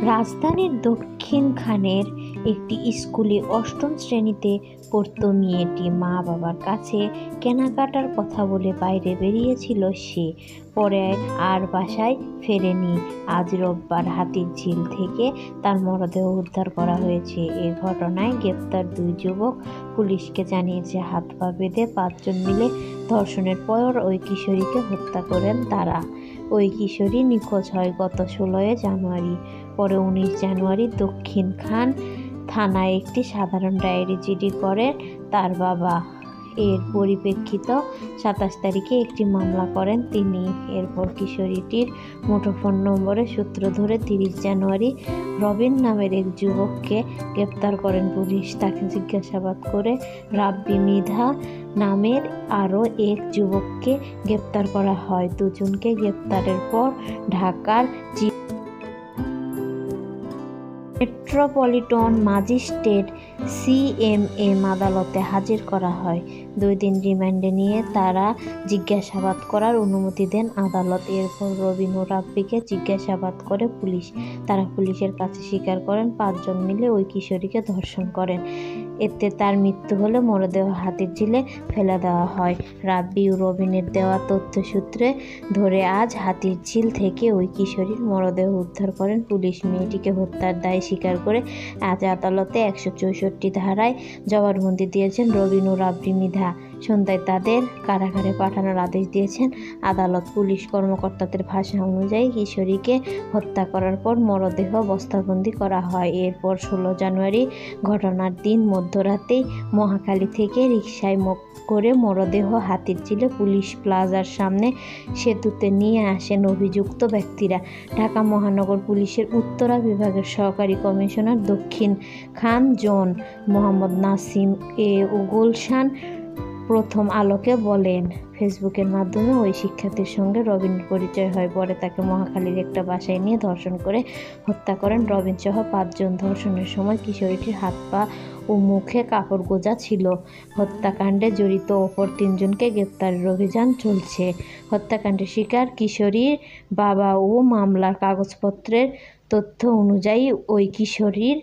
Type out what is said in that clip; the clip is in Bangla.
রাজধানীর দক্ষিণখানের একটি স্কুলে অষ্টম শ্রেণীতে পড়ত মেয়েটি। মা বাবার কাছে কেনাকাটার কথা বলে বাইরে বেরিয়েছিল সে, পরে আর বাসায় ফেরেনি। আজ রোববার হাতিরঝিল থেকে তার মরদেহ উদ্ধার করা হয়েছে। এ ঘটনায় গ্রেপ্তার 2 যুবক পুলিশকে জানিয়েছে। হাত পা বেঁধে 5 জন মিলে ধর্ষণের পর ওই কিশোরীকে হত্যা করেন তারা। ওই কিশোরী নিখোঁজ হয় গত 16 জানুয়ারি। পরে 19 জানুয়ারি দক্ষিণখান থানায় একটি সাধারণ ডায়েরি জিডি করেন তার বাবা। এর পরিপ্রেক্ষিত 27 তারিখে একটি মামলা করেন তিনি। এরপর কিশোরীটির মুঠোফোন নম্বরের সূত্র ধরে 30 জানুয়ারি রবিন নামের এক যুবককে গ্রেপ্তার করেন পুলিশ। তাকে জিজ্ঞাসাবাদ করে রাব্বি মৃধা নামের আরও এক যুবককে গ্রেপ্তার করা হয়। দুজনকে গ্রেপ্তারের পর ঢাকার মেট্রোপলিটন ম্যাজিস্ট্রেট সিএমএম আদালতে হাজির করা হয়। 2 দিন রিমান্ডে নিয়ে তারা জিজ্ঞাসাবাদ করার অনুমতি দেন আদালত। এরপর রবিন ও রাব্বিকে জিজ্ঞাসাবাদ করে পুলিশ। তারা পুলিশের কাছে স্বীকার করেন 5 জন মিলে ওই কিশোরীকে ধর্ষণ করেন। এতে তার মৃত্যু হলে মরদেহ হাতিরঝিলে ফেলে দেওয়া হয়। রাব্বি ও রবিনের দেওয়া তথ্যসূত্রে ধরে আজ হাতিরঝিল থেকে ওই কিশোরীর মরদেহ উদ্ধার করেন পুলিশ। মেয়েটিকে হত্যার দায় স্বীকার করে আজ আদালতে 164 ধারায় জবানবন্দি দিয়েছেন রবিন ও রাব্বি মৃধা। সন্ধ্যায় তাদের কারাগারে পাঠানোর আদেশ দিয়েছেন আদালত। পুলিশ কর্মকর্তাদের ভাষা অনুযায়ী কিশোরীকে হত্যা করার পর মরদেহ বস্তাবন্দি করা হয়। এরপর 16 জানুয়ারি ঘটনার দিন মধ্যরাতেই মহাখালী থেকে রিকশায় করে মরদেহ হাতিরঝিলে পুলিশ প্লাজার সামনে সেতুতে নিয়ে আসেন অভিযুক্ত ব্যক্তিরা। ঢাকা মহানগর পুলিশের উত্তরা বিভাগের সহকারী কমিশনার দক্ষিণখান জোন মোহাম্মদ নাসিম ও গুলশান প্রথম আলোকে বলেন, ফেসবুকের মাধ্যমে ওই শিক্ষার্থীর সঙ্গে রবিনের পরিচয় হয়। পরে তাকে মহাখালীর একটা বাসায় নিয়ে ধর্ষণ করে হত্যা করেন রবিন সহ 5 জন। ধর্ষণের সময় কিশোরীটির হাত পা ও মুখে কাপড় গোঁজা ছিল। হত্যাকাণ্ডে জড়িত অপর 3 জনকে গ্রেপ্তারের অভিযান চলছে। হত্যাকাণ্ডের শিকার কিশোরীর বাবা ও মামলার কাগজপত্রের তথ্য অনুযায়ী ওই কিশোরীর